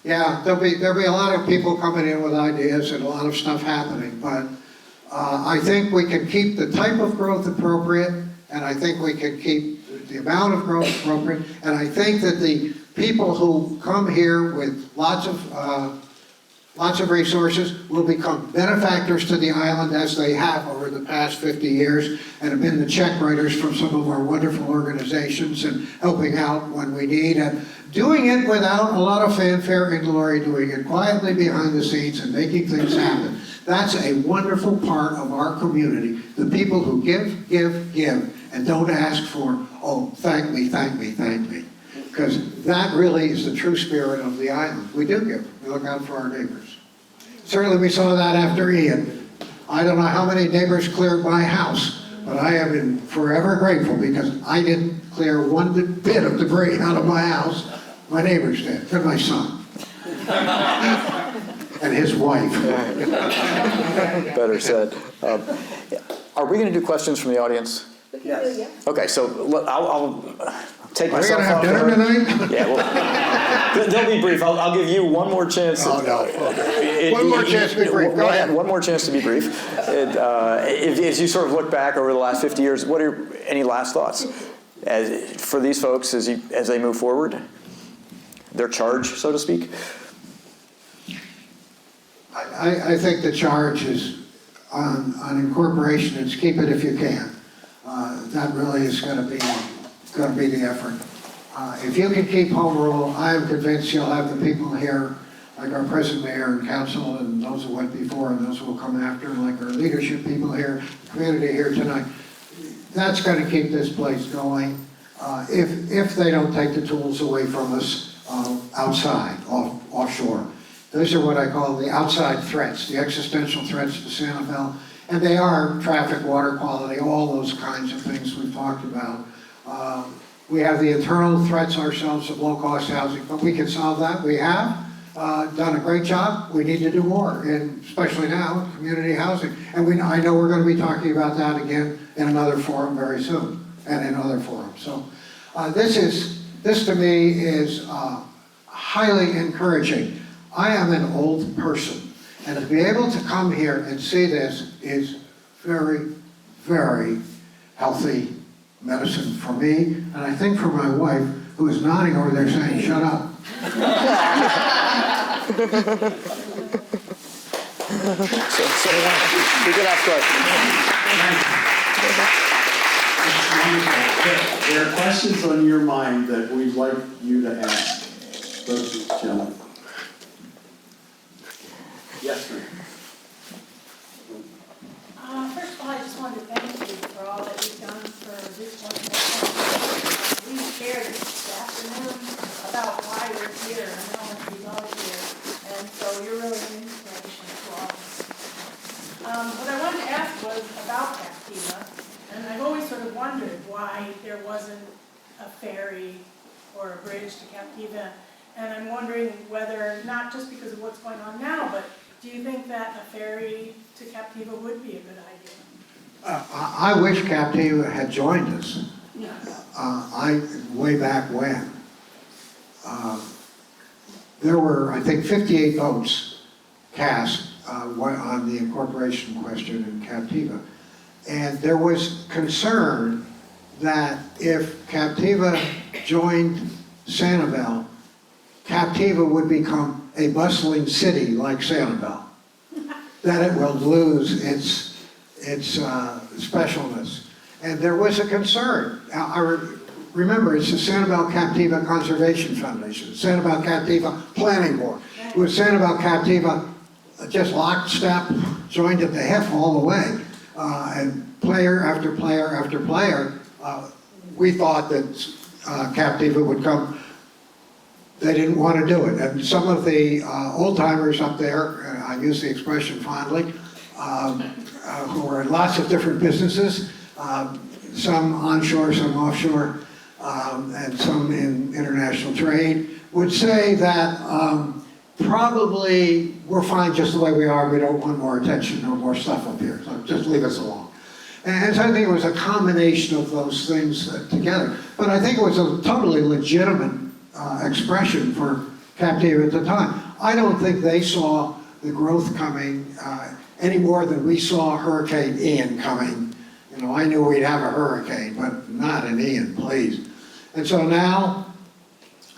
yeah, there'll be a lot of people coming in with ideas and a lot of stuff happening. But I think we can keep the type of growth appropriate, and I think we can keep the amount of growth appropriate. And I think that the people who come here with lots of resources will become benefactors to the island as they have over the past 50 years and have been the check writers from some of our wonderful organizations and helping out when we need and doing it without a lot of fanfare and glory, doing it quietly behind the scenes and making things happen. That's a wonderful part of our community. The people who give and don't ask for, oh, thank me, thank me, thank me. Because that really is the true spirit of the island. We do give. We look out for our neighbors. Certainly we saw that after Ian. I don't know how many neighbors cleared my house, but I have been forever grateful because I didn't clear one bit of debris out of my house. My neighbors did, and my son. And his wife. Better said. Are we going to do questions from the audience? Yes. Okay, so I'll take Are we myself going to have off dinner the hook. tonight? Yeah, well, they'll be brief. I'll give you one more chance. Oh, no. Okay. One more chance to be brief. Go ahead. One more chance to be brief. As you sort of look back over the last 50 years, what are any last thoughts for these folks as they move forward? Their charge, so to speak? I think the charge is on incorporation. It's keep it if you can. That really is going to be the effort. If you can keep home rule, I am convinced you'll have the people here, like our present mayor and council, and those who went before and those who will come after, like our leadership people here, community here tonight. That's going to keep this place going. if they don't take the tools away from us outside, offshore. Those are what I call the outside threats, the existential threats to Sanibel. And they are traffic, water quality, all those kinds of things we've talked about. We have the internal threats ourselves of low-cost housing, but we can solve that. We have done a great job. We need to do more, and especially now, community housing. And I know we're going to be talking about that again in another forum very soon, and in other forums. So this to me is highly encouraging. I am an old person, and to be able to come here and see this is very, very healthy medicine for me, and I think for my wife, who is nodding over there saying, shut up. We can ask questions. There are questions on your mind that we'd like you to ask. Those gentlemen. Yes, ma'am. First of all, I just wanted to thank you for all that you've done for this organization. We shared this afternoon about why we're here and how much we love here, and so you're really an inspiration to all of us. What I wanted to ask was about Captiva, and I've always sort of wondered why there wasn't a ferry or a bridge to Captiva, and I'm wondering whether, not just because of what's going on now, but do you think that a ferry to Captiva would be a good idea? I wish Captiva had joined us. Yes. Way back when. There were, I think, 58 votes cast on the incorporation question in Captiva. And there was concern that if Captiva joined Sanibel, Captiva would become a bustling city like Sanibel, that it will lose its specialness. And there was a concern. Remember, it's the Sanibel-Captiva Conservation Foundation, the Sanibel-Captiva Planning Board. It was Sanibel-Captiva just lockstep, joined at the hip all the way. And player after player after player, we thought that Captiva would come. They didn't want to do it. And some of the old-timers up there, I use the expression fondly, who were in lots of different businesses, some onshore, some offshore, and some in international trade, would say that probably we're fine just the way we are. We don't want more attention or more stuff up here, so just leave us alone. And so I think it was a combination of those things together. But I think it was a totally legitimate expression for Captiva at the time. I don't think they saw the growth coming any more than we saw Hurricane Ian coming. You know, I knew we'd have a hurricane, but not an Ian, please. And so now,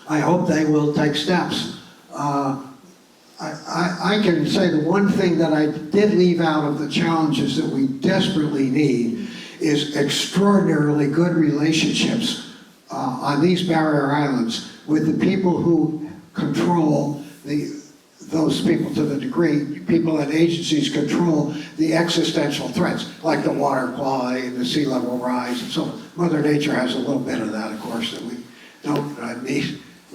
I hope they will take steps. I can say the one thing that I did leave out of the challenges that we desperately need is extraordinarily good relationships on these barrier islands with the people who control those people to the degree people and agencies control the existential threats, like the water quality and the sea level rise and so on. Mother Nature has a little bit of that, of course, that we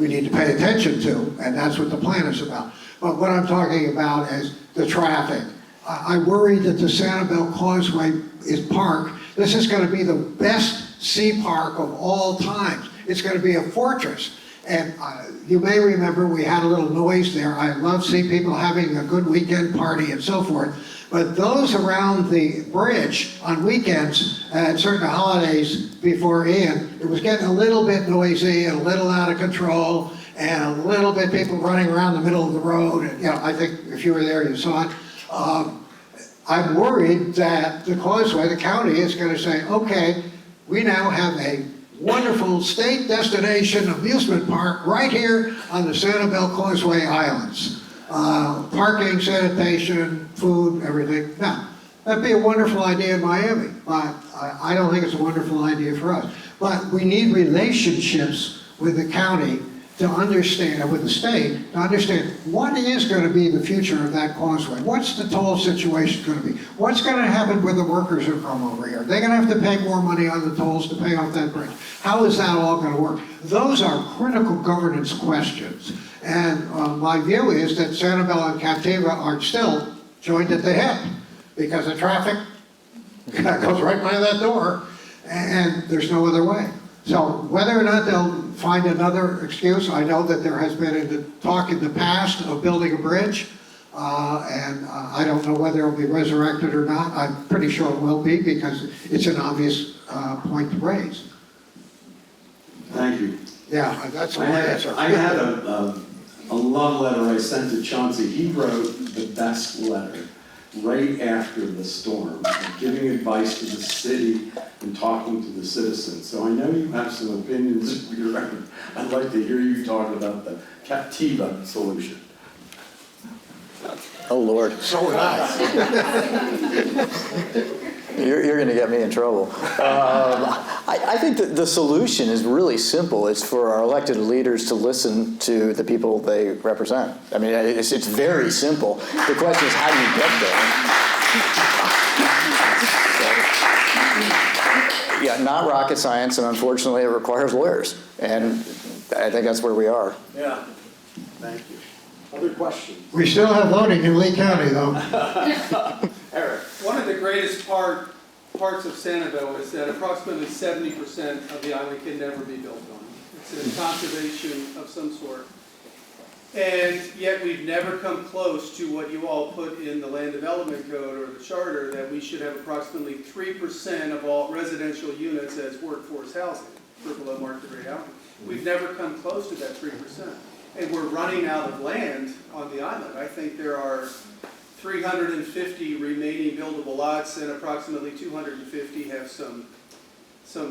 need to pay attention to, and that's what the plan is about. But what I'm talking about is the traffic. I worry that the Sanibel Causeway Park, this is going to be the best sea park of all times. It's going to be a fortress. And you may remember we had a little noise there. I love seeing people having a good weekend party and so forth. But those around the bridge on weekends and certain holidays before Ian, it was getting a little bit noisy and a little out of control and a little bit people running around the middle of the road. And, you know, I think if you were there, you saw it. I'm worried that the Causeway, the county, is going to say, okay, we now have a wonderful state destination amusement park right here on the Sanibel Causeway Islands. Parking, sanitation, food, everything. Now, that'd be a wonderful idea in Miami, but I don't think it's a wonderful idea for us. But we need relationships with the county to understand, with the state, to understand what is going to be the future of that causeway. What's the toll situation going to be? What's going to happen with the workers who come over here? They're going to have to pay more money on the tolls to pay off that bridge. How is that all going to work? Those are critical governance questions. And my view is that Sanibel and Captiva are still joined at the hip because the traffic goes right by that door and there's no other way. So whether or not they'll find another excuse, I know that there has been talk in the past of building a bridge, and I don't know whether it'll be resurrected or not. I'm pretty sure it will be because it's an obvious point to raise. Thank you. Yeah, that's my answer. I had a love letter I sent to Chauncey. He wrote the best letter right after the storm, giving advice to the city and talking to the citizens. So I know you have some opinions of your own. I'd like to hear you talk about the Captiva solution. Oh, Lord. So would I. You're going to get me in trouble. I think that the solution is really simple. It's for our elected leaders to listen to the people they represent. I mean, it's very simple. The question is, how do you get there? Yeah, not rocket science, and unfortunately, it requires lawyers. And I think that's where we are. Yeah. Thank you. Other questions? We still have voting in Lee County, though. Eric? One of the greatest parts of Sanibel is that approximately 70% of the island can never be built on. It's a conservation of some sort. And yet we've never come close to what you all put in the land development code or the charter, that we should have approximately 3% of all residential units as workforce housing for below market rate housing. We've never come close to that 3%. And we're running out of land on the island. I think there are 350 remaining buildable lots, and approximately 250 have some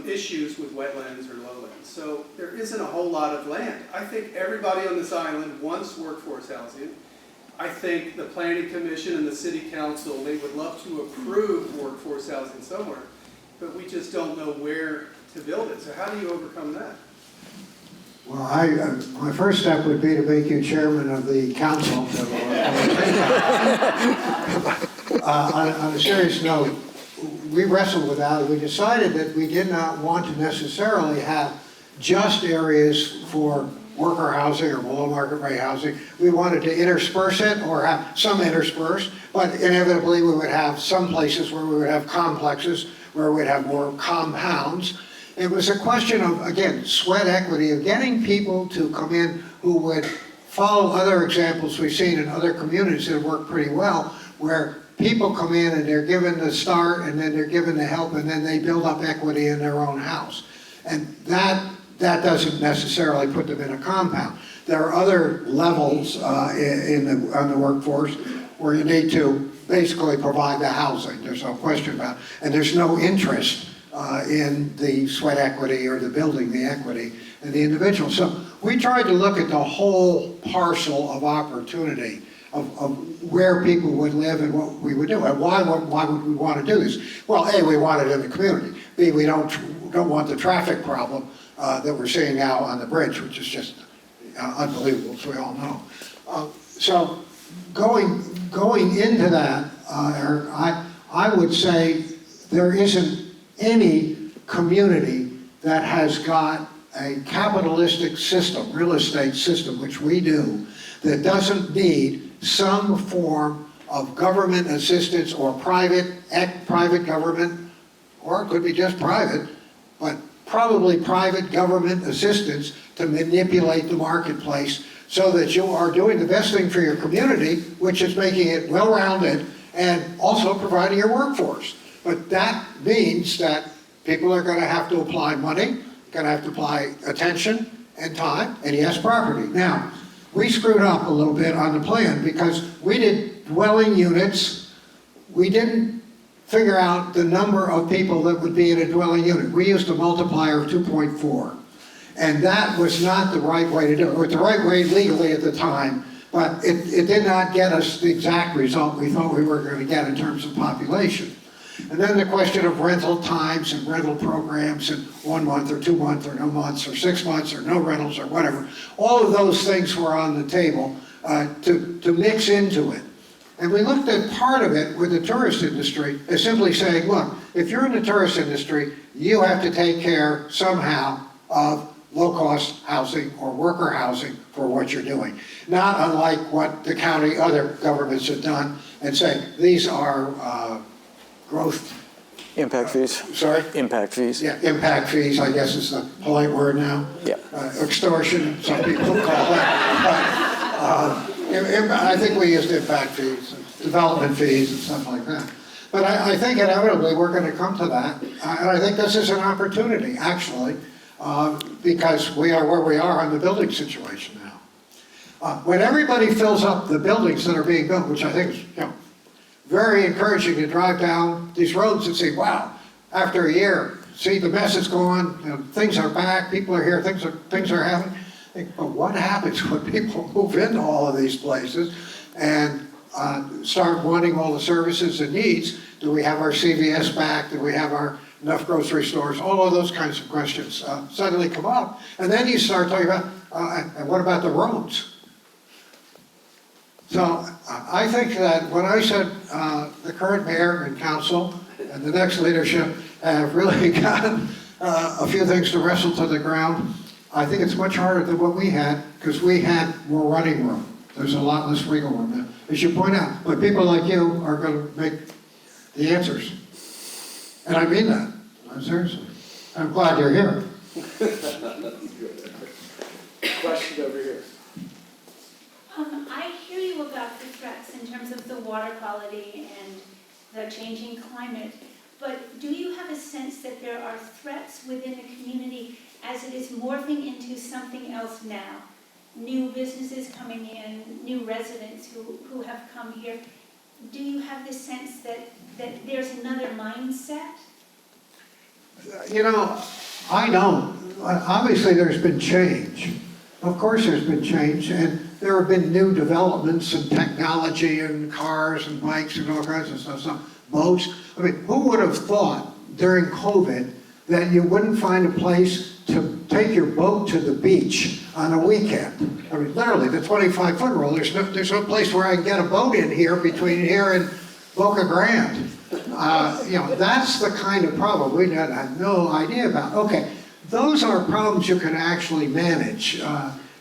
issues with wetlands or lowlands. So there isn't a whole lot of land. I think everybody on this island wants workforce housing. I think the Planning Commission and the City Council, they would love to approve workforce housing somewhere, but we just don't know where to build it. So how do you overcome that? Well, my first step would be to make you chairman of the council. On a serious note, we wrestled with that. We decided that we did not want to necessarily have just areas for worker housing or below market rate housing. We wanted to intersperse it, or have some interspersed, but inevitably we would have some places where we would have complexes, where we'd have more compounds. It was a question of, again, sweat equity, of getting people to come in who would follow other examples we've seen in other communities that work pretty well, where people come in and they're given the start and then they're given the help and then they build up equity in their own house. And that doesn't necessarily put them in a compound. There are other levels on the workforce where you need to basically provide the housing. There's no question about it. And there's no interest in the sweat equity or the building the equity in the individual. So we tried to look at the whole parcel of opportunity of where people would live and what we would do. And why would we want to do this? Well, A, we want it in the community. B, we don't want the traffic problem that we're seeing now on the bridge, which is just unbelievable, as we all know. So going into that, Eric, I would say there isn't any community that has got a capitalistic system, real estate system, which we do, that doesn't need some form of government assistance or private government, or it could be just private, but probably private government assistance to manipulate the marketplace so that you are doing the best thing for your community, which is making it well-rounded and also providing your workforce. But that means that people are going to have to apply money, going to have to apply attention and time, and yes, property. Now, we screwed up a little bit on the plan because we did dwelling units. We didn't figure out the number of people that would be in a dwelling unit. We used a multiplier of 2.4. And that was not the right way to do it. It was the right way legally at the time, but it did not get us the exact result we thought we were going to get in terms of population. And then the question of rental times and rental programs and 1 month or 2 months or no months or 6 months or no rentals or whatever. All of those things were on the table to mix into it. And we looked at part of it with the tourist industry as simply saying, look, if you're in the tourist industry, you have to take care somehow of low-cost housing or worker housing for what you're doing. Not unlike what the county, other governments have done and say, these are growth. Impact fees? Sorry? Impact fees. Yeah, impact fees, I guess is the polite word now. Yeah. Extortion, some people call that. But, I think we used impact fees, development fees and stuff like that. But I think inevitably we're going to come to that. And I think this is an opportunity, actually, because we are where we are on the building situation now. When everybody fills up the buildings that are being built, which I think is very encouraging to drive down these roads and see, wow, after a year, see the mess is gone, things are back, people are here, things are happening. But what happens when people move into all of these places and start wanting all the services and needs? Do we have our CVS back? Do we have enough grocery stores? All of those kinds of questions suddenly come up. And then you start talking about, and what about the roads? So I think that when I said the current mayor and council and the next leadership have really gotten a few things to wrestle to the ground, I think it's much harder than what we had, because we had more running room. There's a lot less wiggle room now, as you point out. But people like you are going to make the answers. And I mean that. Seriously. I'm glad you're here. Question over here. I hear you about the threats in terms of the water quality and the changing climate, but do you have a sense that there are threats within the community as it is morphing into something else now? New businesses coming in, new residents who have come here. Do you have the sense that there's another mindset? I don't. Obviously, there's been change. Of course, there's been change, and there have been new developments in technology and cars and bikes and all kinds of stuff. So, boats. I mean, who would have thought during COVID that you wouldn't find a place to take your boat to the beach on a weekend? I mean, literally, the 25-foot rule. There's no place where I can get a boat in here between here and Boca Grande. That's the kind of problem we had no idea about. Okay, those are problems you can actually manage.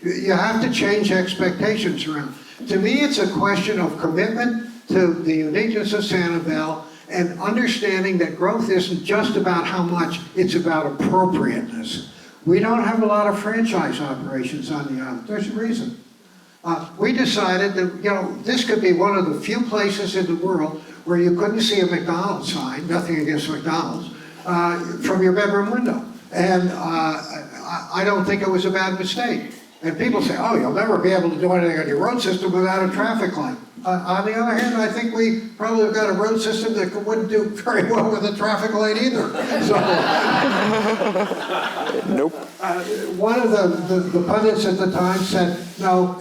You have to change expectations around. To me, it's a question of commitment to the uniqueness of Sanibel and understanding that growth isn't just about how much, it's about appropriateness. We don't have a lot of franchise operations on the island. There's a reason. We decided that, this could be one of the few places in the world where you couldn't see a McDonald's sign, nothing against McDonald's, from your bedroom window. And I don't think it was a bad mistake. And people say, oh, you'll never be able to do anything on your road system without a traffic light. On the other hand, I think we probably have got a road system that wouldn't do very well with a traffic light either. So, Nope. One of the pundits at the time said, no,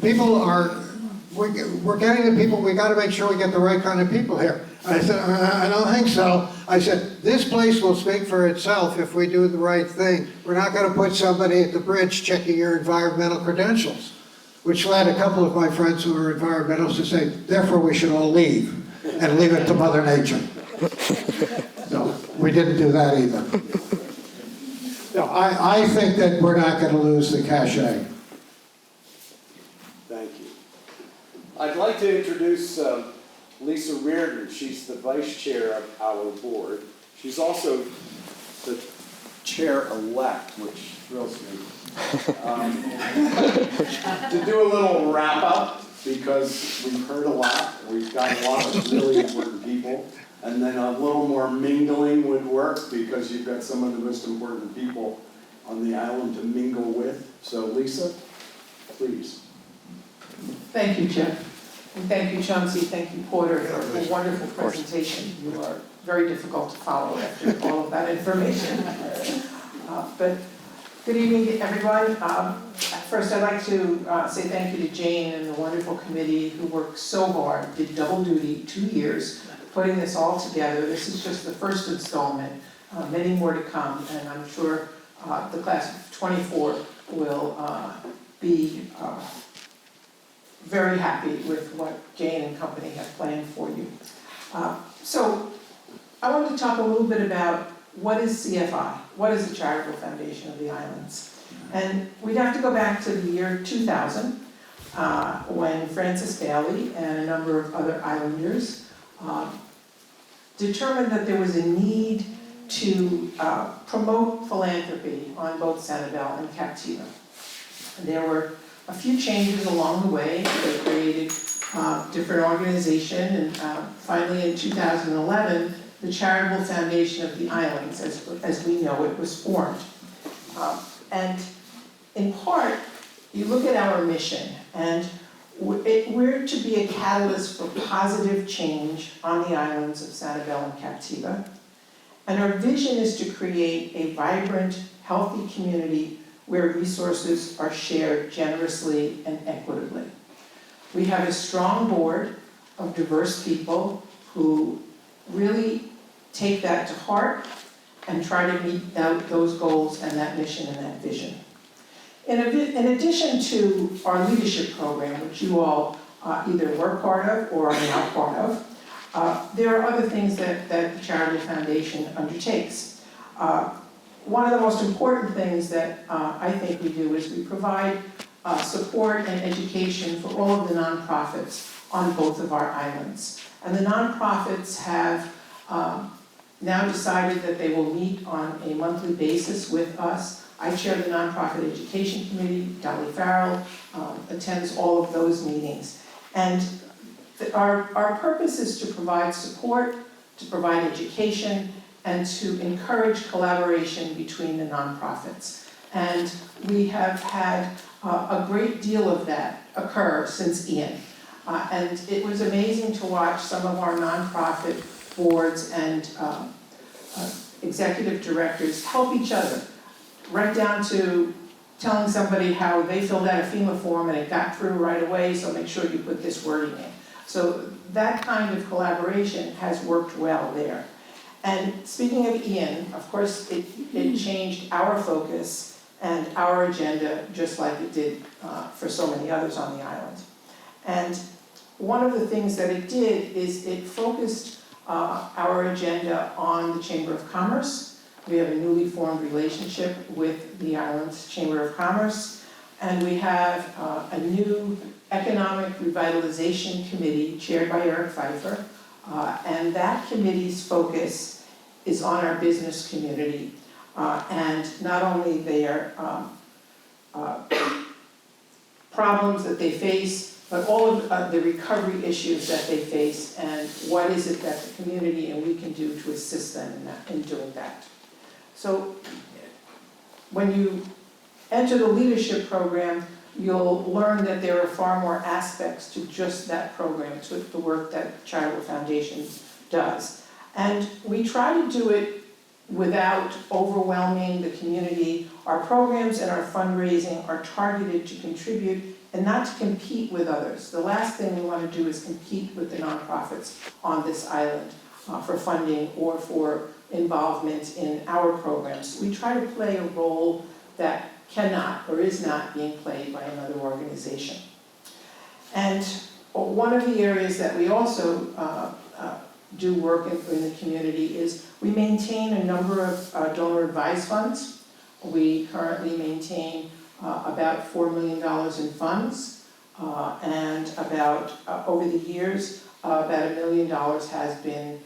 we're getting the people, we got to make sure we get the right kind of people here. I said, I don't think so. I said, this place will speak for itself if we do the right thing. We're not going to put somebody at the bridge checking your environmental credentials, which led a couple of my friends who are environmentalists to say, therefore we should all leave and leave it to Mother Nature. So we didn't do that either. No, I think that we're not going to lose the cachet. Thank you. I'd like to introduce Lisa Reardon. She's the vice chair of our board. She's also the chair-elect, which thrills me. To do a little wrap-up, because we've heard a lot. We've got a lot of really important people. And then a little more mingling would work, because you've got some of the most important people on the island to mingle with. So Lisa, please. Thank you, Jeff. And thank you, Chauncey. Thank you, Porter, for a wonderful presentation. You are very difficult to follow after all of that information. But good evening, everybody. First, I'd like to say thank you to Jane and the wonderful committee who worked so hard, did double duty, 2 years, putting this all together. This is just the first installment, many more to come, and I'm sure the class of 24 will be very happy with what Jane and company have planned for you. So I wanted to talk a little bit about what is CFI, what is the Charitable Foundation of the Islands. And we'd have to go back to the year 2000, when Francis Bailey and a number of other islanders determined that there was a need to promote philanthropy on both Sanibel and Captiva. There were a few changes along the way. They created different organization, and finally in 2011, the Charitable Foundation of the Islands, as we know it, was formed. And in part, you look at our mission, and we're to be a catalyst for positive change on the islands of Sanibel and Captiva. And our vision is to create a vibrant, healthy community where resources are shared generously and equitably. We have a strong board of diverse people who really take that to heart and try to meet those goals and that mission and that vision. In addition to our leadership program, which you all either were part of or are now part of, there are other things that the Charitable Foundation undertakes. One of the most important things that I think we do is we provide support and education for all of the nonprofits on both of our islands. And the nonprofits have now decided that they will meet on a monthly basis with us. I chair the Nonprofit Education Committee. Dolly Farrell attends all of those meetings. And our purpose is to provide support, to provide education, and to encourage collaboration between the nonprofits. And we have had a great deal of that occur since Ian. And it was amazing to watch some of our nonprofit boards and executive directors help each other, right down to telling somebody how they filled out a FEMA form and it got through right away, so make sure you put this wording in. So that kind of collaboration has worked well there. And speaking of Ian, of course, it changed our focus and our agenda, just like it did for so many others on the island. And one of the things that it did is it focused our agenda on the Chamber of Commerce. We have a newly formed relationship with the island's Chamber of Commerce, and we have a new Economic Revitalization Committee chaired by Eric Pfeiffer, and that committee's focus is on our business community, and not only their problems that they face, but all of the recovery issues that they face, and what is it that the community and we can do to assist them in doing that. So when you enter the leadership program, you'll learn that there are far more aspects to just that program, to the work that Charitable Foundation does. And we try to do it without overwhelming the community. Our programs and our fundraising are targeted to contribute and not to compete with others. The last thing we want to do is compete with the nonprofits on this island for funding or for involvement in our programs. We try to play a role that cannot or is not being played by another organization. And one of the areas that we also do work in the community is we maintain a number of donor advised funds. We currently maintain about $4 million in funds, and about, over the years, about $1 million has been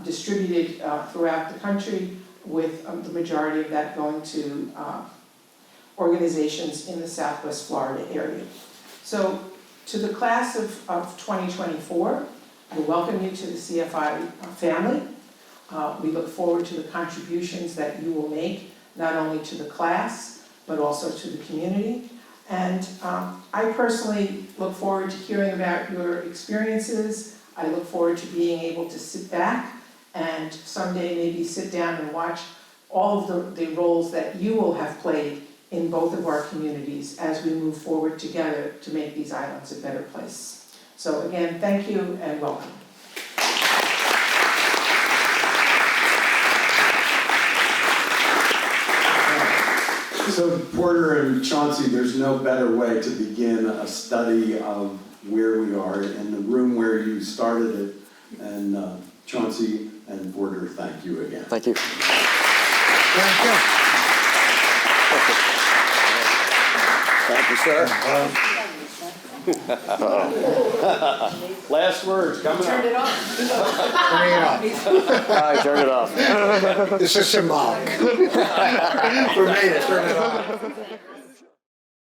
distributed throughout the country, with the majority of that going to organizations in the Southwest Florida area. So to the class of 2024, I welcome you to the CFI family. We look forward to the contributions that you will make, not only to the class, but also to the community. And I personally look forward to hearing about your experiences. I look forward to being able to sit back and someday maybe sit down and watch all of the roles that you will have played in both of our communities as we move forward together to make these islands a better place. So again, thank you and welcome. So Porter and Chauncey, there's no better way to begin a study of where we are in the room where you started it. And Chauncey and Porter, thank you again. Thank you. Thank you. Thank you, sir. Last words coming up. Bring it up. I turned it off. This is symbolic. For me to turn it off.